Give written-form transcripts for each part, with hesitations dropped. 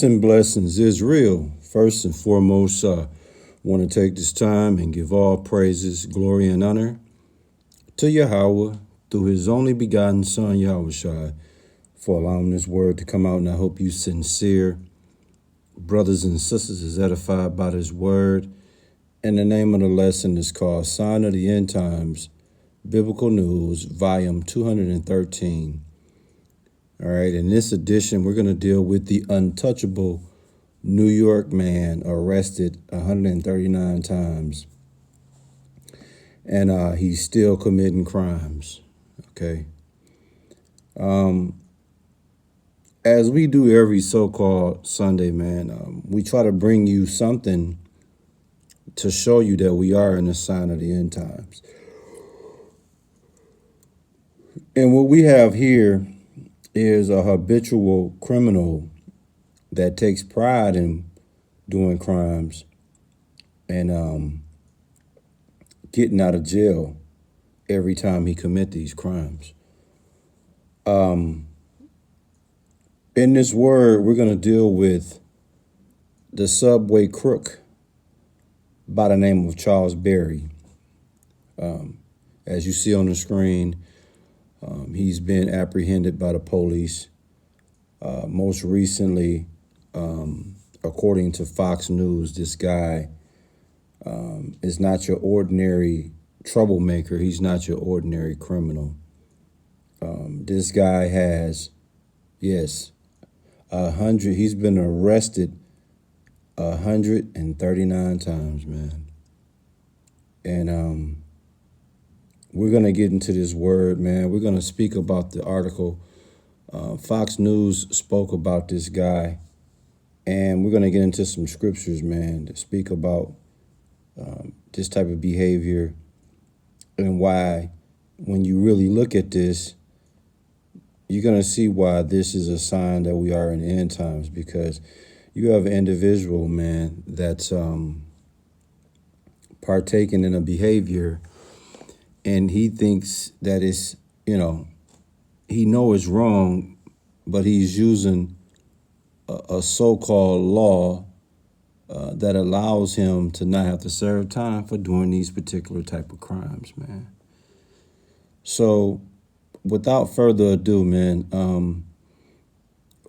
And blessings is real. First and foremost, want to take this time and give all praises, glory, and honor to Yahweh through his only begotten son, Yahushua, for allowing this word to come out. And I hope you sincere brothers and sisters is edified by this word. And the name of the lesson is called Sign of the End Times, Biblical News, Volume 213. All right, in this edition, we're going to deal with the untouchable New York man arrested 139 times. And he's still committing crimes, okay? As we do every so-called Sunday, man, we try to bring you something to show you that we are in the sign of the end times. And what we have here is a habitual criminal that takes pride in doing crimes and getting out of jail every time he commits these crimes. In this word, we're going to deal with the subway crook by the name of Charles Berry. As you see on the screen, he's been apprehended by the police. Most recently, according to Fox News, this guy is not your ordinary troublemaker. He's not your ordinary criminal. This guy has, he's been arrested 139 times, man. And we're going to get into this word, man. We're going to speak about the article. Fox News spoke about this guy. And we're going to get into some scriptures, man, to speak about this type of behavior and why, when you really look at this, you're going to see why this is a sign that we are in the end times, because you have an individual, man, that's partaking in a behavior, and he thinks that it's, he know it's wrong, but he's using a so-called law that allows him to not have to serve time for doing these particular type of crimes, man. So without further ado, man,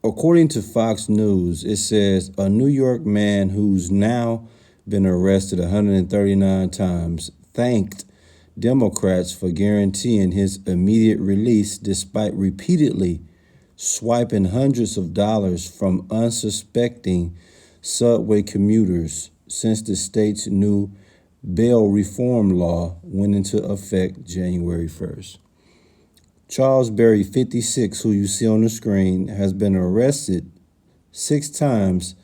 according to Fox News, it says a New York man who's now been arrested 139 times thanked Democrats for guaranteeing his immediate release despite repeatedly swiping hundreds of dollars from unsuspecting subway commuters since the state's new bail reform law went into effect January 1st. Charles Berry, 56, who you see on the screen, has been arrested 6 times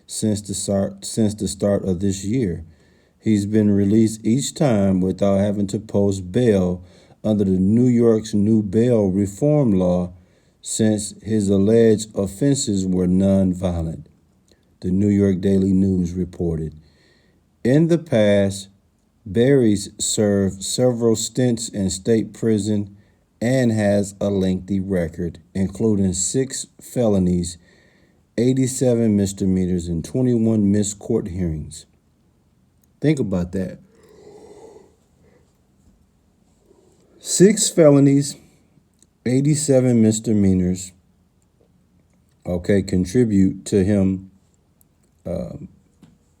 since the start of this year. He's been released each time without having to post bail under the New York's new bail reform law, since his alleged offenses were nonviolent, the New York Daily News reported. In the past, Berry's served several stints in state prison and has a lengthy record, including 6 felonies, 87 misdemeanors, and 21 missed court hearings. Think about that. 6 felonies, 87 misdemeanors, contribute to him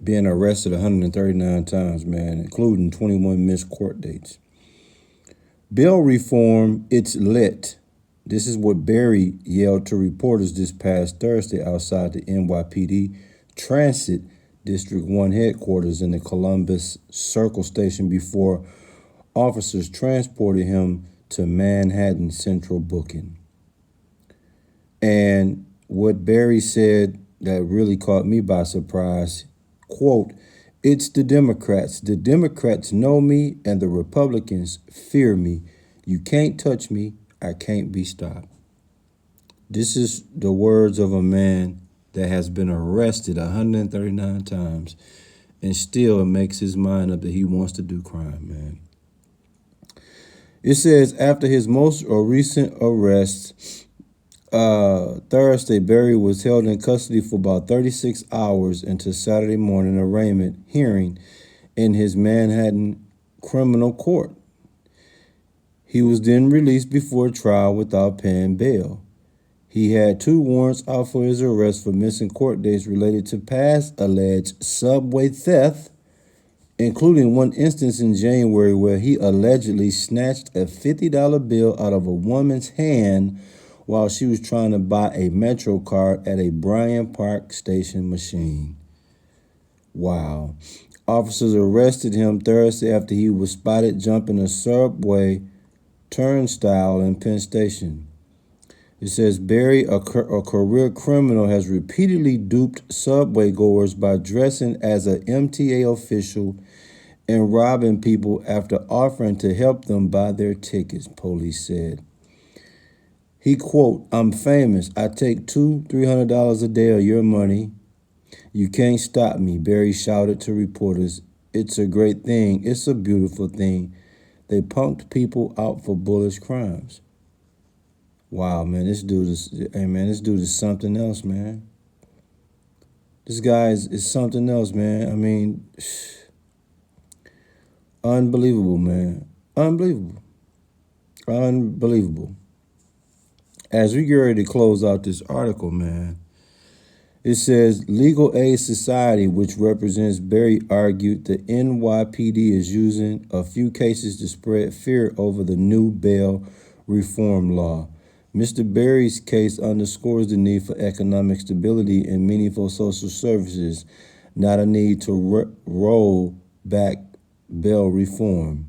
being arrested 139 times, man, including 21 missed court dates. Bail reform, it's lit. This is what Berry yelled to reporters this past Thursday outside the NYPD Transit District 1 headquarters in the Columbus Circle Station before officers transported him to Manhattan Central Booking. And what Berry said that really caught me by surprise, quote, "It's the Democrats. The Democrats know me and the Republicans fear me. You can't touch me. I can't be stopped." This is the words of a man that has been arrested 139 times and still makes his mind up that he wants to do crime, man. It says after his most recent arrests, Thursday, Berry was held in custody for about 36 hours until Saturday morning arraignment hearing in his Manhattan criminal court. He was then released before trial without paying bail. He had 2 warrants out for his arrest for missing court dates related to past alleged subway theft, including one instance in January where he allegedly snatched a $50 bill out of a woman's hand while she was trying to buy a Metro card at a Bryant Park station machine. Wow. Officers arrested him Thursday after he was spotted jumping a subway turnstile in Penn Station. It says Berry, a career criminal, has repeatedly duped subway goers by dressing as an MTA official and robbing people after offering to help them buy their tickets, police said. He, quote, "I'm famous. I take $200-300 a day of your money. You can't stop me," Berry shouted to reporters. "It's a great thing. It's a beautiful thing. They punked people out for bullish crimes." Wow, man, this dude is something else, man. This guy is something else, man. I mean, unbelievable, man. Unbelievable. Unbelievable. As we get ready to close out this article, man, it says Legal Aid Society, which represents Berry, argued the NYPD is using a few cases to spread fear over the new bail reform law. Mr. Berry's case underscores the need for economic stability and meaningful social services, not a need to roll back bail reform,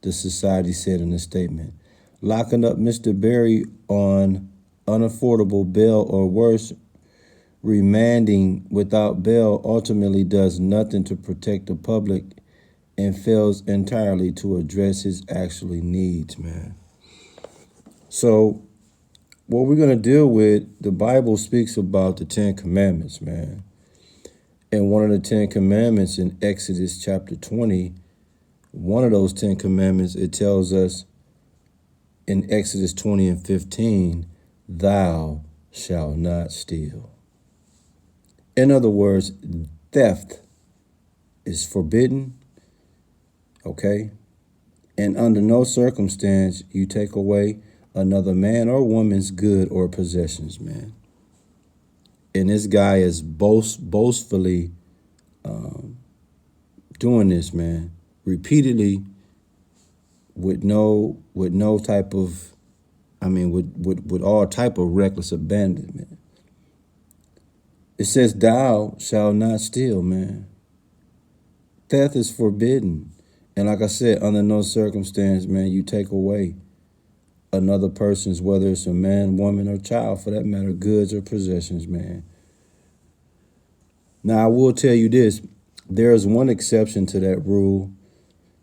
the society said in a statement. Locking up Mr. Berry on unaffordable bail or worse, remanding without bail ultimately does nothing to protect the public and fails entirely to address his actual needs, man. So what we're going to deal with, the Bible speaks about the 10 Commandments, man. And one of the 10 Commandments in Exodus chapter 20, one of those 10 Commandments, it tells us in Exodus 20:15, "Thou shalt not steal." In other words, theft is forbidden, okay? And under no circumstance you take away another man or woman's good or possessions, man. And this guy is boastfully doing this, man, repeatedly with no type of, with all type of reckless abandonment. It says, "Thou shalt not steal," man. Theft is forbidden. And like I said, under no circumstance, man, you take away another person's, whether it's a man, woman, or child, for that matter, goods or possessions, man. Now, I will tell you this. There is one exception to that rule,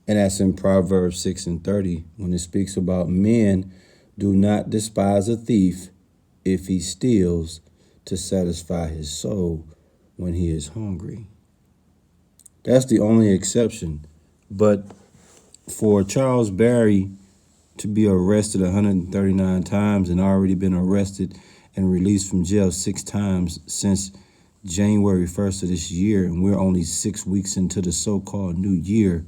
and that's in Proverbs 6:30, when it speaks about men do not despise a thief if he steals to satisfy his soul when he is hungry. That's the only exception. But for Charles Berry to be arrested 139 times and already been arrested and released from jail 6 times since January 1st of this year, and we're only 6 weeks into the so-called new year,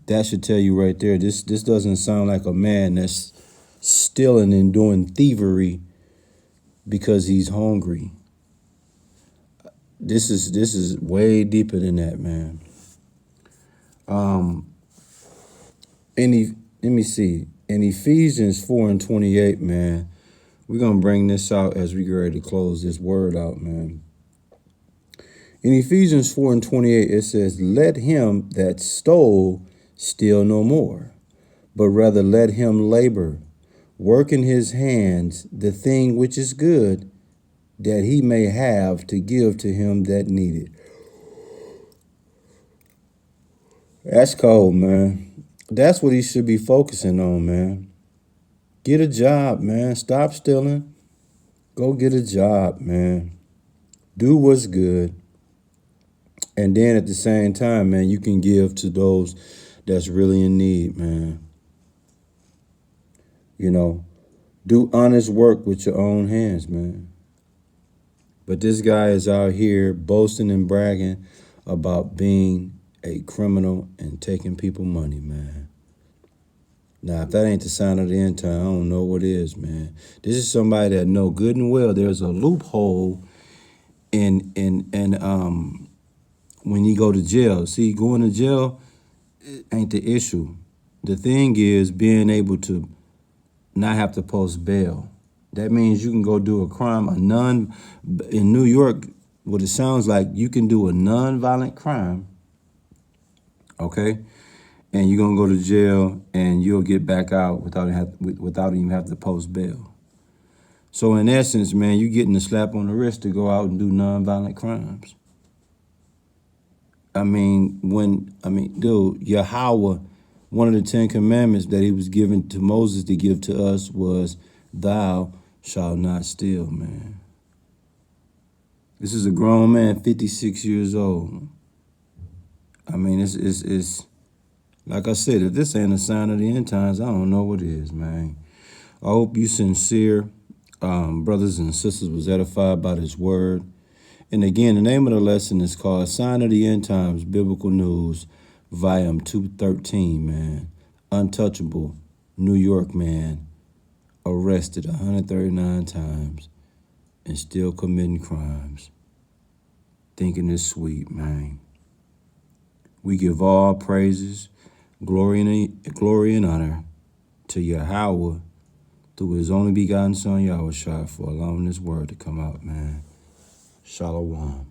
that should tell you right there, this doesn't sound like a man that's stealing and doing thievery because he's hungry. This is way deeper than that, man. Let me see. In Ephesians 4:28, man, we're gonna bring this out as we get ready to close this word out, man. In Ephesians 4:28, it says, "Let him that stole steal no more, but rather let him labor, work in his hands the thing which is good, that he may have to give to him that needed." That's cold, man. That's what he should be focusing on, man. Get a job, man. Stop stealing. Go get a job, man. Do what's good. And then at the same time, man, you can give to those that's really in need, man. You know, Do honest work with your own hands, man. But this guy is out here boasting and bragging about being a criminal and taking people money, man. Now, if that ain't the sign of the end time, I don't know what is, man. This is somebody that know good and well there's a loophole in when you go to jail. See, going to jail ain't the issue. The thing is being able to not have to post bail. That means you can go do a crime, in New York, what it sounds like, you can do a non-violent crime, okay? And you're gonna go to jail and you'll get back out without even having to post bail. So in essence, man, you getting a slap on the wrist to go out and do non-violent crimes. Dude, Yahweh, one of the 10 commandments that he was given to Moses to give to us was, thou shalt not steal, man. This is a grown man, 56 years old. It's like I said, if this ain't a sign of the end times, I don't know what is, man. I hope you sincere brothers and sisters was edified by this word. And again, the name of the lesson is called Sign of the End Times, Biblical News, Volume 213, man. Untouchable, New York man, arrested 139 times and still committing crimes. Thinking it's sweet, man. We give all praises, glory and honor to Yahweh through his only begotten son, Yahushua, for allowing this word to come out, man. Shalom.